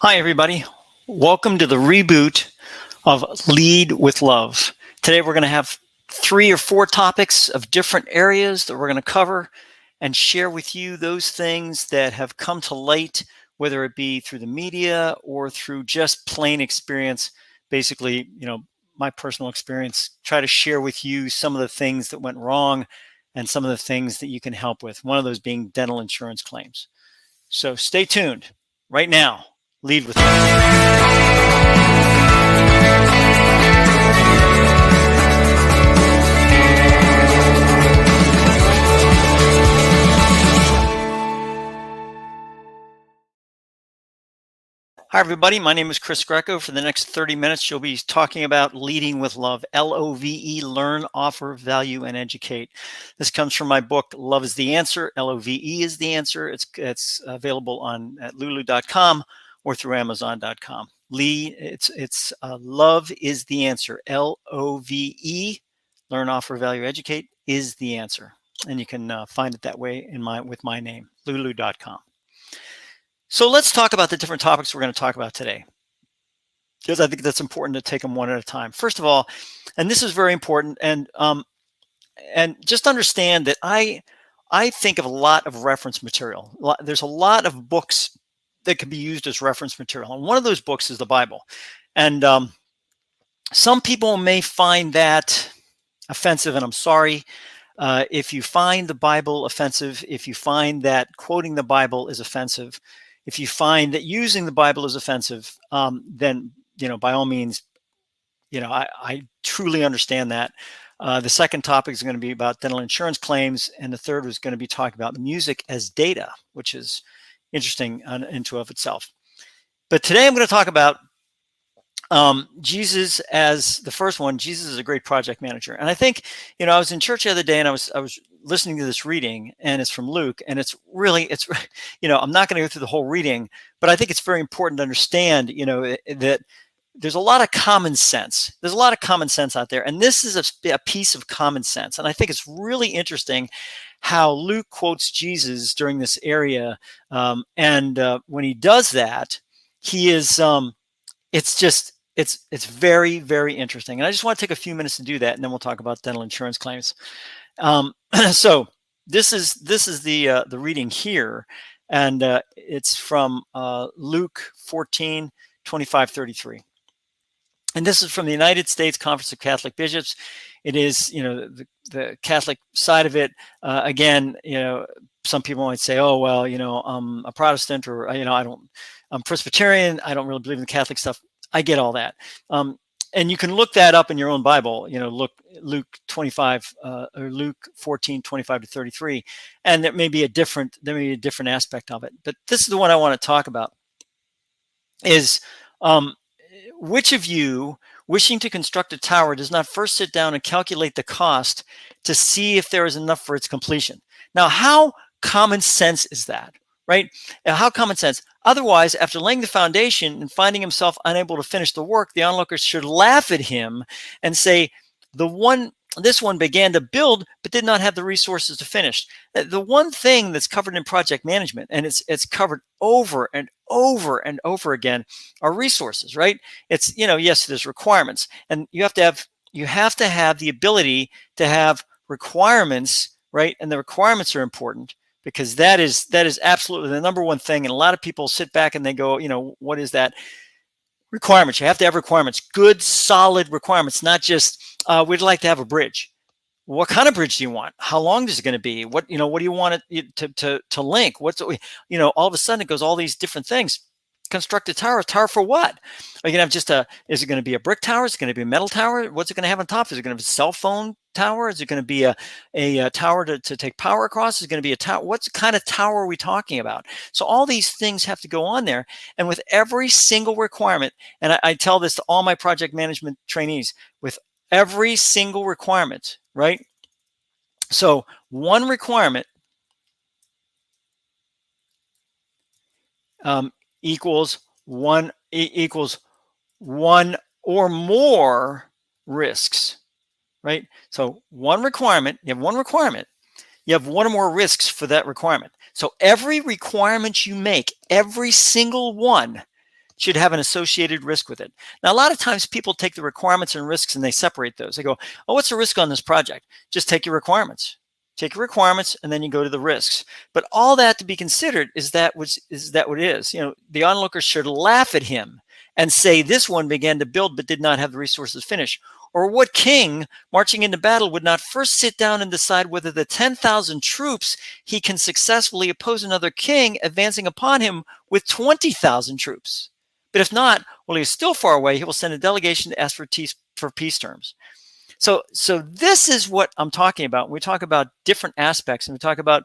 Hi, everybody. Welcome to the reboot of Lead with Love. Today, we're going to have 3 or 4 topics of different areas that we're going to cover and share with you those things that have come to light, whether it be through the media or through just plain experience. Basically, my personal experience, try to share with you some of the things that went wrong and some of the things that you can help with. One of those being dental insurance claims. So stay tuned right now. Lead with Hi, everybody. My name is Chris Greco. For the next 30 minutes, you'll be talking about leading with love, LOVE, learn, offer, value, and educate. This comes from my book, Love is the Answer. LOVE is the answer. It's available at lulu.com or through amazon.com. Love is the answer. LOVE, learn, offer, value, educate is the answer. And you can find it that way with my name, lulu.com. So let's talk about the different topics we're going to talk about today, because I think that's important to take them one at a time. First of all, and this is very important, and just understand that I think of a lot of reference material. There's a lot of books that can be used as reference material, and one of those books is the Bible. And some people may find that offensive, and I'm sorry. If you find the Bible offensive, if you find that quoting the Bible is offensive, if you find that using the Bible is offensive, then, by all means, I truly understand that. The second topic is going to be about dental insurance claims. And the third is going to be talking about music as data, which is interesting in of itself. But today I'm going to talk about Jesus as the first one. Jesus is a great project manager. And I think, I was in church the other day and I was listening to this reading, and it's from Luke, and it's I'm not going to go through the whole reading, but I think it's very important to understand, that there's a lot of common sense. There's a lot of common sense out there. And this is a piece of common sense. And I think it's really interesting how Luke quotes Jesus during this area. And when he does that, he is, it's very, very interesting. And I just want to take a few minutes to do that, and then we'll talk about dental insurance claims. So this is the reading here, and it's from Luke 14:25-33. And this is from the United States Conference of Catholic Bishops. It is, the Catholic side of it. Again, some people might say, oh, well, I'm a Protestant, or, I'm Presbyterian. I don't really believe in the Catholic stuff. I get all that. And you can look that up in your own Bible, look Luke 25 or Luke 14:25-33, and there may be a different aspect of it. But this is the one I want to talk about. Is which of you, wishing to construct a tower, does not first sit down and calculate the cost to see if there is enough for its completion? Now, how common sense is that? Right? How common sense. Otherwise, after laying the foundation and finding himself unable to finish the work, the onlookers should laugh at him and say, this one began to build, but did not have the resources to finish. The one thing that's covered in project management, and it's covered over and over and over again, are resources, right? It's, yes, there's requirements, and you have to have the ability to have requirements, right? And the requirements are important, because that is absolutely the number one thing. And a lot of people sit back and they go, what is that? Requirements. You have to have requirements, good, solid requirements, not just, we'd like to have a bridge. What kind of bridge do you want? How long is it going to be? What do you want it to link? All of a sudden it goes all these different things. Construct a tower. A tower for what? Are you going to have is it going to be a brick tower? Is it going to be a metal tower? What's it going to have on top? Is it going to be a cell phone tower? Is it going to be a tower to take power across? Is it going to be a tower? What kind of tower are we talking about? So all these things have to go on there. And with every single requirement, and I tell this to all my project management trainees, with every single requirement, right? So one requirement equals one or more risks, right? So one requirement, you have one requirement, you have one or more risks for that requirement. So every requirement you make, every single one, should have an associated risk with it. Now, a lot of times people take the requirements and risks and they separate those. They go, oh, what's the risk on this project? Just take your requirements. Take your requirements and then you go to the risks. But all that to be considered is that what it is. The onlookers should laugh at him and say, this one began to build but did not have the resources to finish. Or what king marching into battle would not first sit down and decide whether the 10,000 troops he can successfully oppose another king advancing upon him with 20,000 troops? But if not, while he is still far away, he will send a delegation to ask for peace terms. So this is what I'm talking about. We talk about different aspects, and we talk about,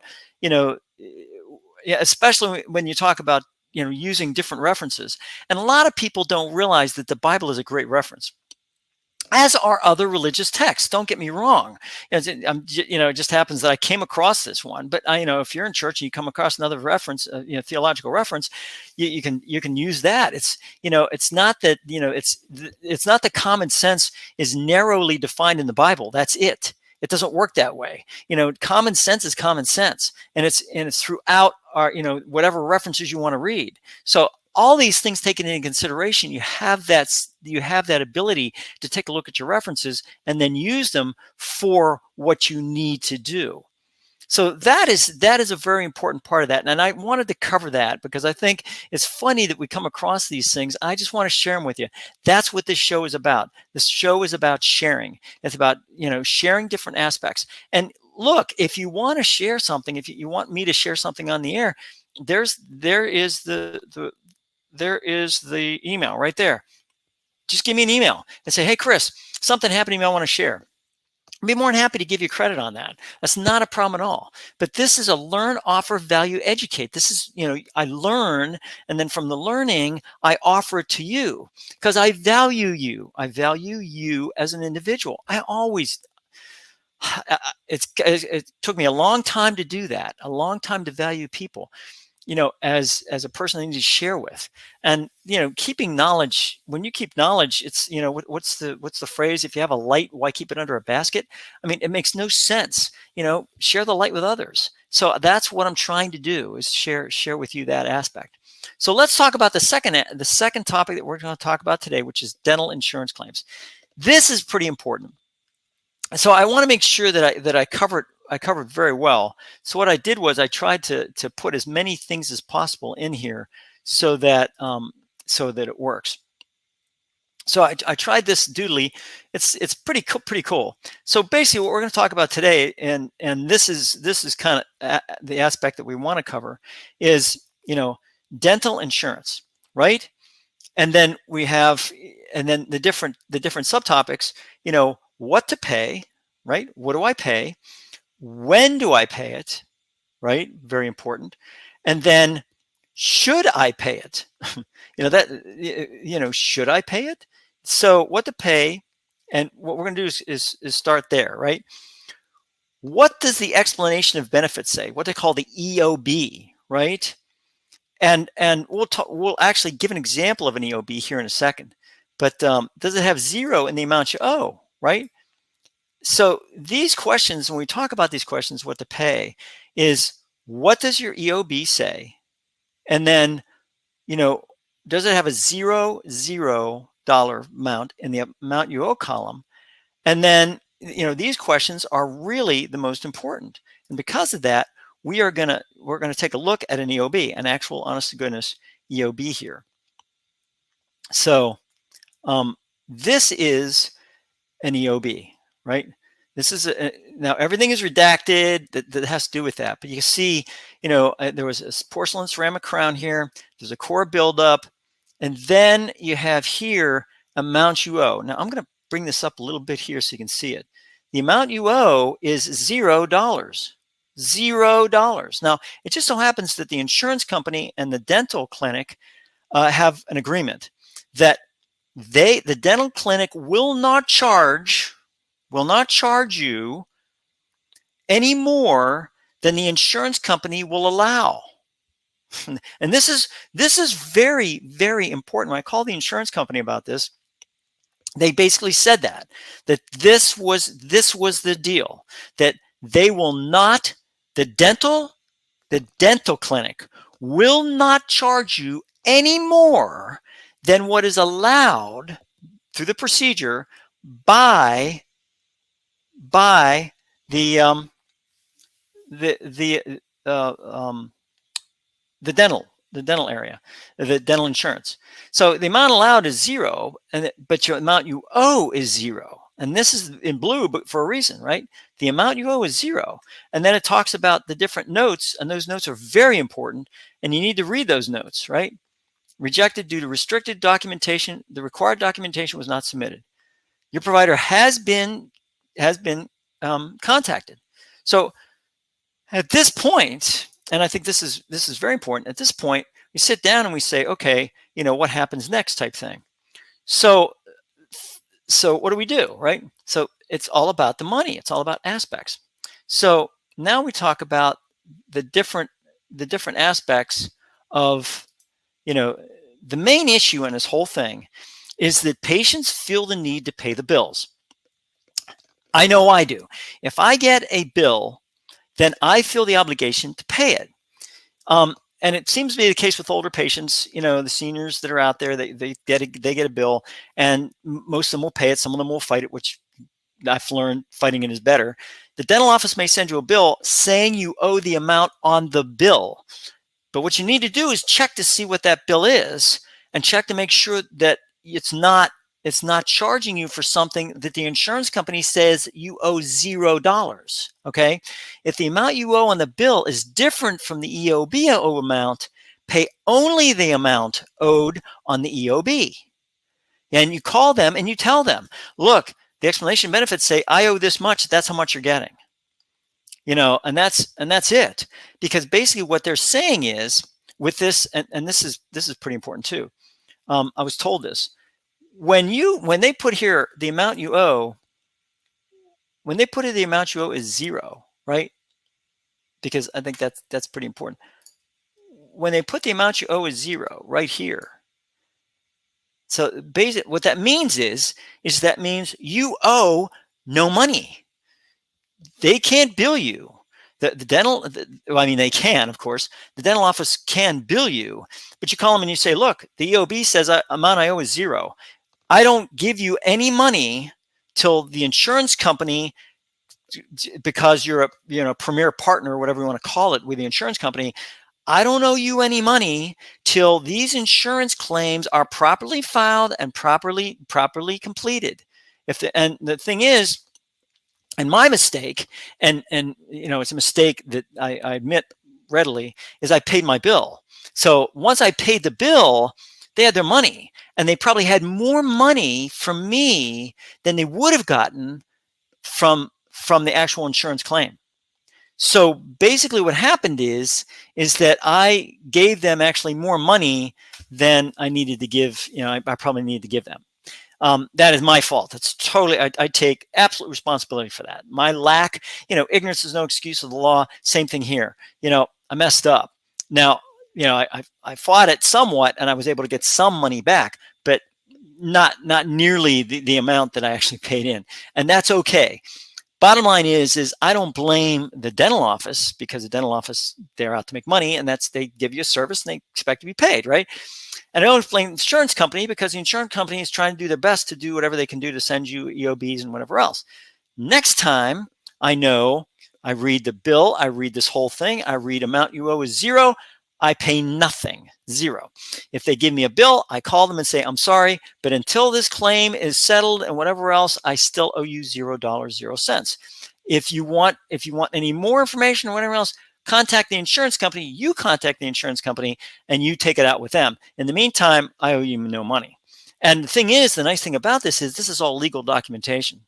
especially when you talk about, using different references. And a lot of people don't realize that the Bible is a great reference, as are other religious texts. Don't get me wrong. It just happens that I came across this one. But if you're in church and you come across another reference, theological reference, you can use that. It's not that it's not that common sense is narrowly defined in the Bible. That's it. It doesn't work that way. Common sense is common sense, and it's throughout our whatever references you want to read. So all these things taken into consideration, you have that ability to take a look at your references and then use them for what you need to do. So that is a very important part of that. And I wanted to cover that because I think it's funny that we come across these things. I just want to share them with you. That's what this show is about. This show is about sharing. It's about, sharing different aspects. And look, if you want to share something, if you want me to share something on the air, there is the email right there. Just give me an email and say, hey, Chris, something happened to me I want to share. I'd be more than happy to give you credit on that. That's not a problem at all. But this is a learn, offer, value, educate. This is, I learn, and then from the learning, I offer it to you because I value you. I value you as an individual. It took me a long time to do that, a long time to value people, as a person I need to share with. And, keeping knowledge, when you keep knowledge, it's, what's the phrase? If you have a light, why keep it under a basket? I mean, it makes no sense, share the light with others. So that's what I'm trying to do, is share with you that aspect. So let's talk about the second topic that we're going to talk about today, which is dental insurance claims. This is pretty important. So I want to make sure that I covered very well. So what I did was I tried to put as many things as possible in here so that it works. So I tried this doodly. It's pretty cool. So basically, what we're going to talk about today, and this is kind of the aspect that we want to cover, is dental insurance, right? And then we have the different subtopics. What to pay, right? What do I pay? When do I pay it, right? Very important. And then, should I pay it? Should I pay it? So what to pay, and what we're going to do is start there, right? What does the explanation of benefits say? What they call the EOB, right? And we'll actually give an example of an EOB here in a second. But does it have zero in the amount you owe, right? So these questions, when we talk about these questions, what to pay is, what does your EOB say? And then, does it have a $0 amount in the amount you owe column? And then, these questions are really the most important. And because of that, we're going to take a look at an EOB, an actual honest to goodness EOB here. So this is an EOB. Right? This is now everything is redacted that has to do with that. But you can see, there was a porcelain ceramic crown here. There's a core buildup, and then you have here amount you owe. Now I'm going to bring this up a little bit here so you can see it. The amount you owe is $0. $0. Now it just so happens that the insurance company and the dental clinic have an agreement that the dental clinic will not charge you any more than the insurance company will allow. And this is very, very important. When I called the insurance company about this, they basically said that this was the deal, that they will not, the dental clinic will not charge you any more than what is allowed through the procedure by by the the the uh, um, the dental area, the dental insurance. So the amount allowed is zero, but your amount you owe is zero. And this is in blue, but for a reason, right? The amount you owe is zero. And then it talks about the different notes, and those notes are very important. And you need to read those notes, right? Rejected due to restricted documentation. The required documentation was not submitted. Your provider has been contacted. So at this point, and I think this is very important. At this point, we sit down and we say, okay, what happens next, type thing. So what do we do, right? So it's all about the money. It's all about aspects. So now we talk about the different aspects of, the main issue in this whole thing is that patients feel the need to pay the bills. I know I do. If I get a bill, then I feel the obligation to pay it. And it seems to be the case with older patients, the seniors that are out there, they get a bill, and most of them will pay it. Some of them will fight it, which I've learned fighting it is better. The dental office may send you a bill saying you owe the amount on the bill. But what you need to do is check to see what that bill is, and check to make sure that it's not charging you for something that the insurance company says you owe $0. Okay. If the amount you owe on the bill is different from the EOB amount, pay only the amount owed on the EOB. And you call them and you tell them, look, the explanation benefits say I owe this much. That's how much you're getting. And that's it. Because basically what they're saying is with this, and this is pretty important too. I was told this. When they put here the amount you owe, when they put here the amount you owe is zero, right? Because I think that's pretty important. When they put the amount you owe is zero right here. So basically what that means is that means you owe no money. They can't bill you. The dental, they can, of course. The dental office can bill you, but you call them and you say, look, the EOB says amount I owe is zero. I don't give you any money till the insurance company, because you're a premier partner, or whatever you want to call it, with the insurance company. I don't owe you any money till these insurance claims are properly filed and properly completed. And the thing is, and my mistake, and it's a mistake that I admit readily, is I paid my bill. So once I paid the bill, they had their money, and they probably had more money from me than they would have gotten from the actual insurance claim. So basically what happened is that I gave them actually more money than I needed to give, I probably needed to give them. That is my fault. It's totally, I take absolute responsibility for that. My lack, ignorance is no excuse of the law. Same thing here. I messed up. Now, I fought it somewhat, and I was able to get some money back, but not nearly the amount that I actually paid in. And that's okay. Bottom line is I don't blame the dental office, because the dental office, they're out to make money, and they give you a service and they expect to be paid, right? And I don't blame the insurance company, because the insurance company is trying to do their best to do whatever they can do to send you EOBs and whatever else. Next time, I read the bill, I read this whole thing, I read amount you owe is zero, I pay nothing, zero. If they give me a bill, I call them and say, I'm sorry, but until this claim is settled and whatever else, I still owe you $0, 0 cents. If you want any more information or whatever else, contact the insurance company. You contact the insurance company and you take it out with them. In the meantime, I owe you no money. And the thing is, the nice thing about this is all legal documentation.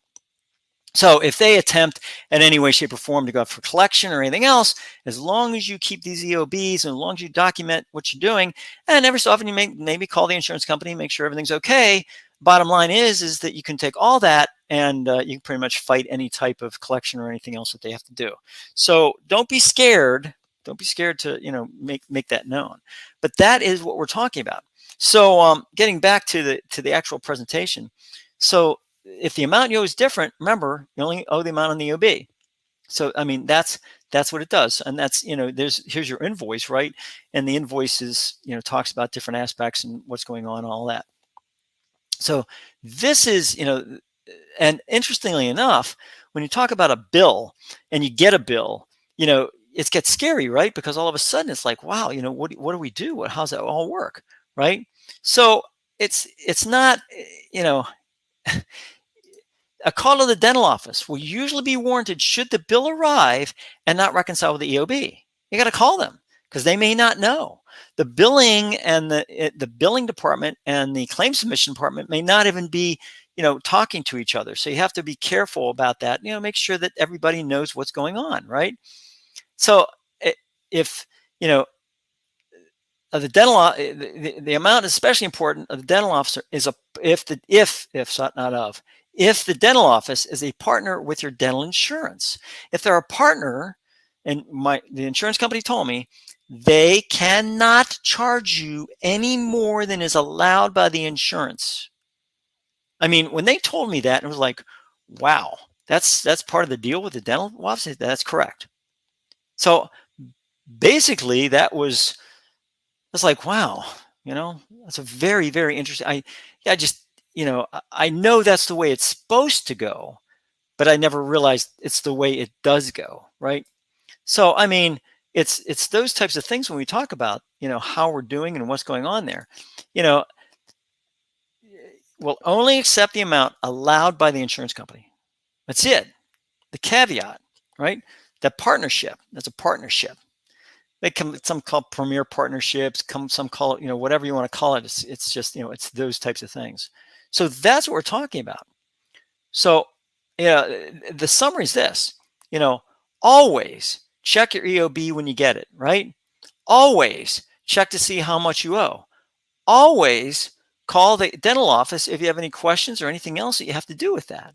So if they attempt in any way, shape, or form to go for collection or anything else, as long as you keep these EOBs and as long as you document what you're doing, and every so often you maybe call the insurance company, make sure everything's okay. Bottom line is that you can take all that and you can pretty much fight any type of collection or anything else that they have to do. So don't be scared. Don't be scared to make that known. But that is what we're talking about. So getting back to the actual presentation. So if the amount you owe is different, remember, you only owe the amount on the EOB. So, that's That's what it does. And that's, here's your invoice, right? And the invoice is, talks about different aspects and what's going on and all that. So this is, and interestingly enough, when you talk about a bill and you get a bill, it gets scary, right? Because all of a sudden it's like, wow, what do we do? How's that all work, right? So it's not, you know, a call to the dental office will usually be warranted should the bill arrive and not reconcile with the EOB. You got to call them because they may not know. The billing and the billing department and the claim submission department may not even be, talking to each other. So you have to be careful about that. Make sure that everybody knows what's going on, right? So if the dental the amount is especially important of the dental officer is if the dental office is a partner with your dental insurance. If they're a partner, and the insurance company told me, they cannot charge you any more than is allowed by the insurance. I mean, when they told me that, it was like, wow, that's part of the deal with the dental office. That's correct. So basically, it's like, wow, that's a very, very interesting. I know that's the way it's supposed to go, but I never realized it's the way it does go, right? So, I mean, it's those types of things when we talk about, how we're doing and what's going on there. We'll only accept the amount allowed by the insurance company. That's it. The caveat, right? That partnership, that's a partnership. Some call premier partnerships, some call it, whatever you want to call it. It's just, it's those types of things. So that's what we're talking about. So, the summary is this, always check your EOB when you get it, right? Always check to see how much you owe. Always call the dental office if you have any questions or anything else that you have to do with that.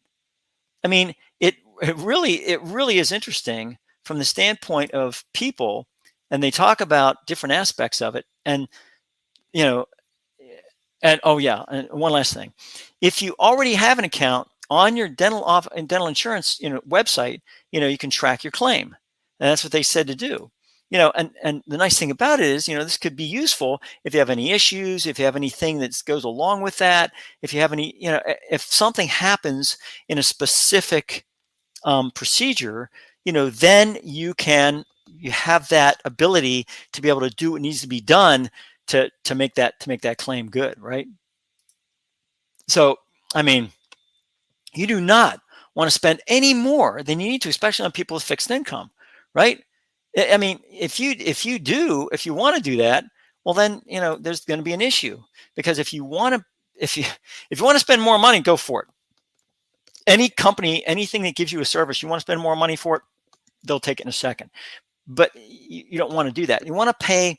I mean, it really is interesting from the standpoint of people, and they talk about different aspects of it. And, and oh yeah, and one last thing. If you already have an account on your dental insurance, website, you can track your claim. And that's what they said to do. And the nice thing about it is, this could be useful if you have any issues, if you have anything that goes along with that, if you have any, if something happens in a specific procedure, then you have that ability to be able to do what needs to be done to make that claim good, right? So, I mean, you do not want to spend any more than you need to, especially on people with fixed income, right? I mean, if you want to do that, well, then, there's going to be an issue, because if you want to spend more money, go for it. Any company, anything that gives you a service, you want to spend more money for it, they'll take it in a second. But you don't want to do that. You want to pay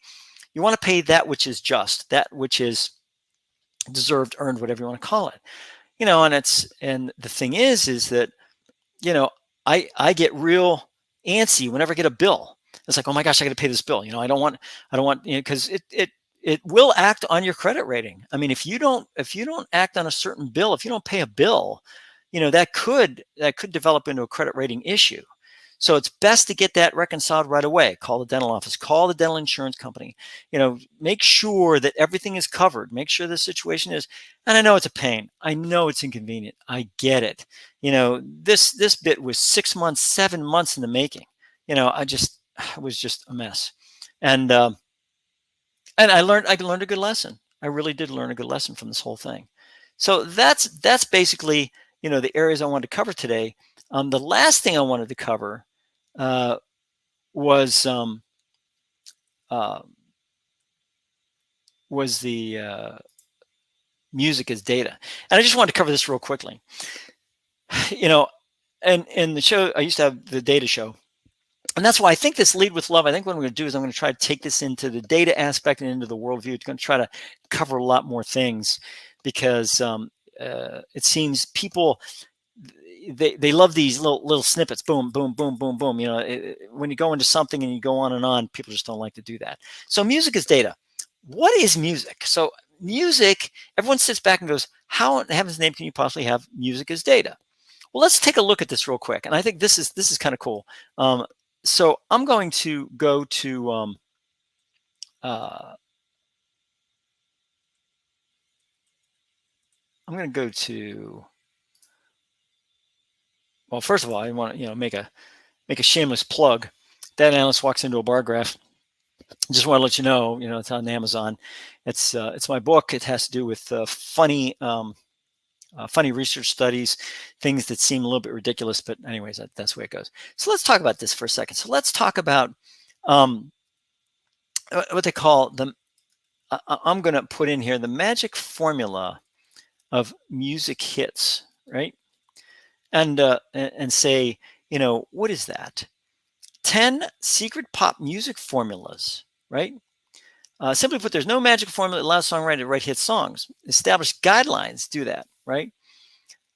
that which is just, that which is deserved, earned, whatever you want to call it. And the thing is that, I get real antsy whenever I get a bill. It's like, oh my gosh, I got to pay this bill. I don't want, because it will act on your credit rating. I mean, if you don't act on a certain bill, if you don't pay a bill, that could develop into a credit rating issue. So it's best to get that reconciled right away. Call the dental office, call the dental insurance company, make sure that everything is covered, make sure the situation is, and I know it's a pain. I know it's inconvenient. I get it. This bit was 6 months, 7 months in the making. It was just a mess. And I learned a good lesson. I really did learn a good lesson from this whole thing. So that's basically, the areas I wanted to cover today. The last thing I wanted to cover was the music as data. And I just wanted to cover this real quickly. And in the show, I used to have the data show. And that's why I think this Lead with Love, I think what I'm going to do is I'm going to try to take this into the data aspect and into the worldview. It's going to try to cover a lot more things, because it seems people, they love these little snippets, boom, boom, boom, boom, boom. When you go into something and you go on, people just don't like to do that. So music is data. What is music? So music, everyone sits back and goes, how in heaven's name can you possibly have music as data? Well, let's take a look at this real quick. And I think this is kind of cool. So I'm going to go to uh, I'm going to go to, well, first of all, I want to make a shameless plug. That analyst walks into a bar graph. Just want to let you know, it's on Amazon. It's my book. It has to do with funny research studies, things that seem a little bit ridiculous, but anyways, that's the way it goes. So let's talk about this for a second. So let's talk about um, what they call the. I'm going to put in here the magic formula of music hits, right? And say, what is that? 10 secret pop music formulas, right? Simply put, there's no magic formula that allows songwriters to write hit songs. Established guidelines do that, right?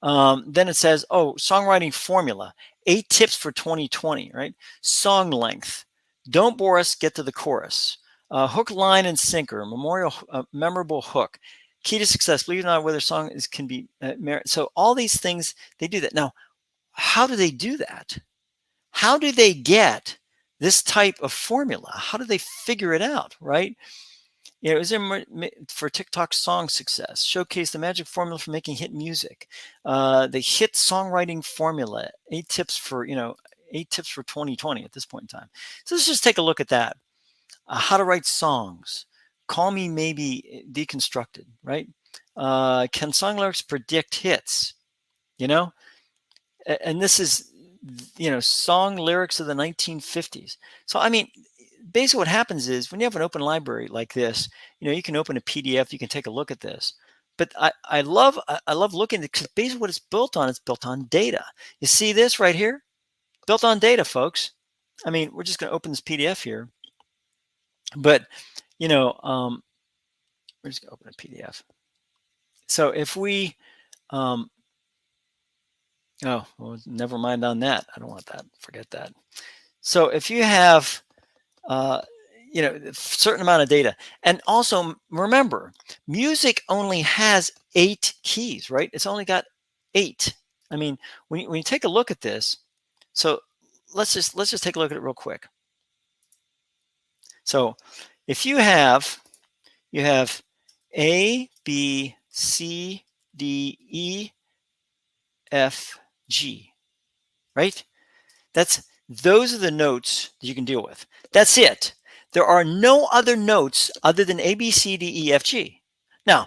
Then it says, songwriting formula, 8 tips for 2020, right? Song length, don't bore us, get to the chorus. Hook, line, and sinker, memorable hook. Key to success, believe it or not, whether a song can be so all these things, they do that. Now, how do they do that? How do they get this type of formula? How do they figure it out, right? Is there for TikTok song success? Showcase the magic formula for making hit music. The hit songwriting formula. 8 tips for 2020 at this point in time. So let's just take a look at that. How to write songs. Call Me Maybe Deconstructed, right? Can song lyrics predict hits? And this is, song lyrics of the 1950s. So, I mean, basically what happens is when you have an open library like this, you can open a PDF, you can take a look at this. But I love looking at it because basically what it's built on data. You see this right here? Built on data, folks. I mean, we're just going to open this PDF here. But, we're just going to open a PDF. So if we, oh, well, never mind on that. I don't want that. Forget that. So if you have, a certain amount of data, and also remember, music only has 8 keys, right? It's only got 8. I mean, when you take a look at this, so let's just take a look at it real quick. So if you have A, B, C, D, E, F, G, right? Those are the notes that you can deal with. That's it. There are no other notes other than A, B, C, D, E, F, G. Now,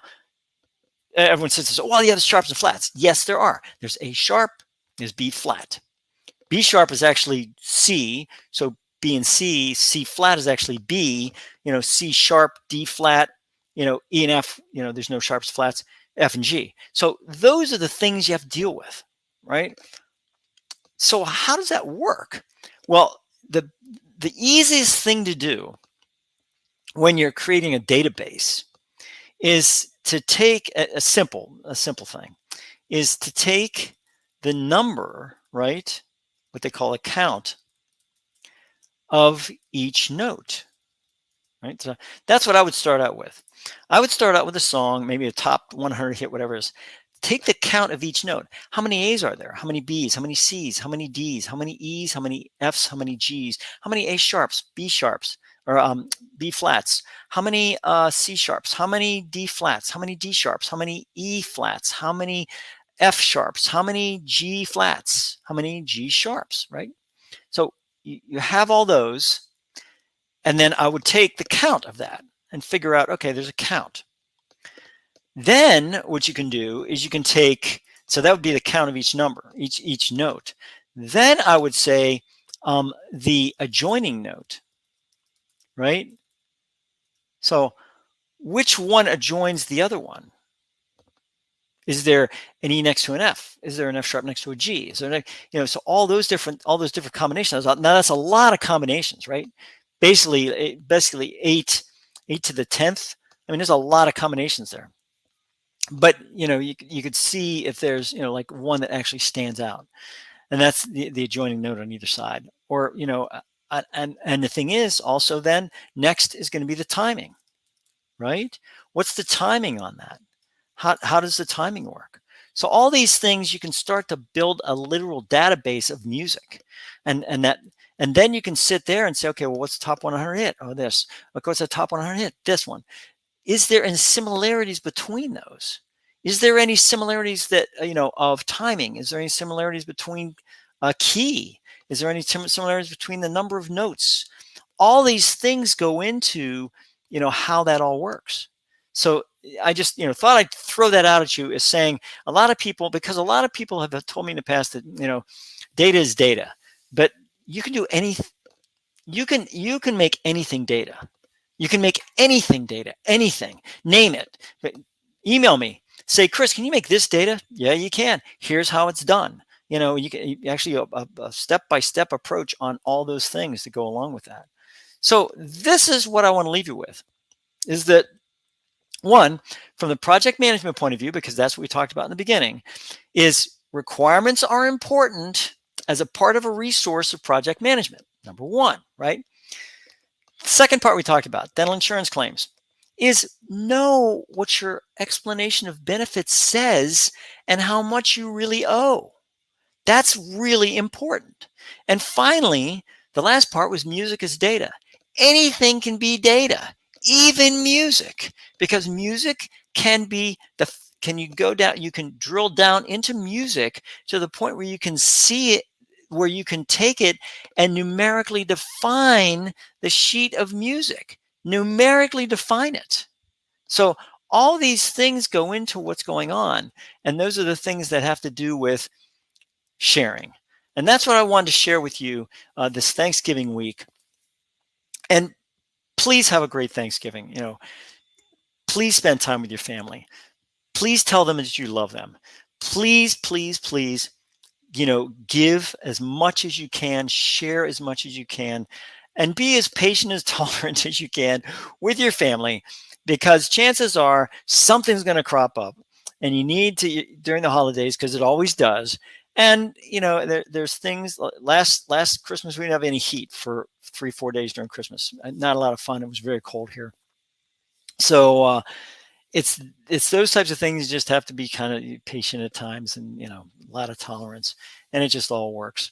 everyone says, well, yeah, there's sharps and flats. Yes, there are. There's A sharp, there's B flat. B sharp is actually C, so B and C. C flat is actually B. C sharp, D flat, E and F, there's no sharps, flats, F and G. So those are the things you have to deal with, right? So how does that work? Well, the easiest thing to do when you're creating a database is to take a simple thing, is to take the number, right? What they call a count of each note, right? So that's what I would start out with. I would start out with a song, maybe a top 100 hit, whatever it is. Take the count of each note. How many A's are there? How many B's? How many C's? How many D's? How many E's? How many F's? How many G's? How many A sharps? B sharps? Or B flats? How many C sharps? How many D flats? How many D sharps? How many E flats? How many F sharps? How many G flats? How many G sharps, right? So you have all those, and then I would take the count of that and figure out, okay, there's a count. Then what you can do is you can take, so that would be the count of each number, each note. Then I would say the adjoining note, right? So which one adjoins the other one? Is there an E next to an F? Is there an F sharp next to a G? Is there, so all those different combinations. Now that's a lot of combinations, right? Basically 8 to the 10th. I mean, there's a lot of combinations there. But you could see if there's like one that actually stands out, and that's the adjoining note on either side. Or and the thing is also then next is going to be the timing, right? What's the timing on that? How does the timing work? So all these things you can start to build a literal database of music, and And then you can sit there and say, okay, well, what's the top 100 hit? Oh, this. Okay, what's the top 100 hit? This one. Is there any similarities between those? Is there any similarities that, of timing? Is there any similarities between a key? Is there any similarities between the number of notes? All these things go into, how that all works. So I just, thought I'd throw that out at you as saying because a lot of people have told me in the past that, data is data, but you can do anything. You can make anything data. You can make anything data, anything, name it. Email me, say, Chris, can you make this data? Yeah, you can. Here's how it's done. You can actually a step-by-step approach on all those things that go along with that. So this is what I want to leave you with, is that one, from the project management point of view, because that's what we talked about in the beginning, is requirements are important as a part of a resource of project management. Number one, right? Second part we talked about, dental insurance claims, is know what your explanation of benefits says and how much you really owe. That's really important. And finally, the last part was music is data. Anything can be data, even music, because music can be you can drill down into music to the point where you can see it, where you can take it and numerically define the sheet of music, numerically define it. So all these things go into what's going on. And those are the things that have to do with sharing. And that's what I wanted to share with you this Thanksgiving week. And please have a great Thanksgiving. Please spend time with your family. Please tell them that you love them. Please, please, please, give as much as you can, share as much as you can, and be as patient as tolerant as you can with your family, because chances are something's going to crop up and you need to during the holidays, because it always does. And, there's things. Last Christmas, we didn't have any heat for 3-4 days during Christmas. Not a lot of fun. It was very cold here. So it's those types of things. You just have to be kind of patient at times, and, a lot of tolerance, and it just all works.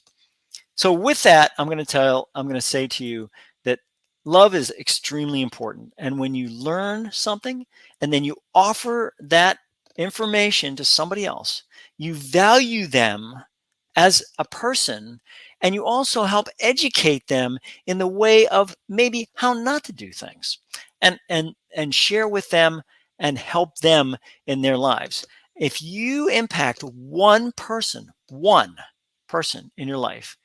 So with that, I'm going to say to you that love is extremely important. And when you learn something and then you offer that information to somebody else, you value them as a person, and you also help educate them in the way of maybe how not to do things, and share with them and help them in their lives. If you impact one person in your life,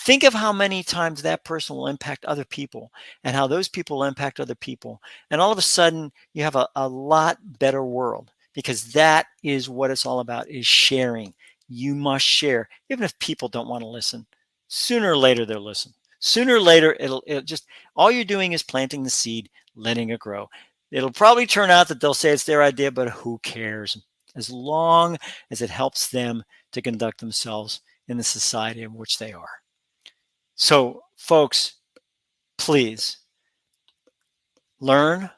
think of how many times that person will impact other people, and how those people will impact other people. And all of a sudden, you have a lot better world, because that is what it's all about, is sharing. You must share, even if people don't want to listen. Sooner or later, they'll listen. Sooner or later, it'll just, all you're doing is planting the seed, letting it grow. It'll probably turn out that they'll say it's their idea, but who cares? As long as it helps them to conduct themselves in the society in which they are. So, folks, please learn,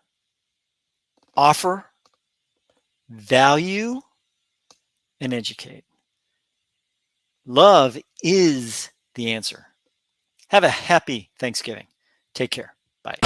offer, value, and educate. Love is the answer. Have a happy Thanksgiving. Take care. Bye.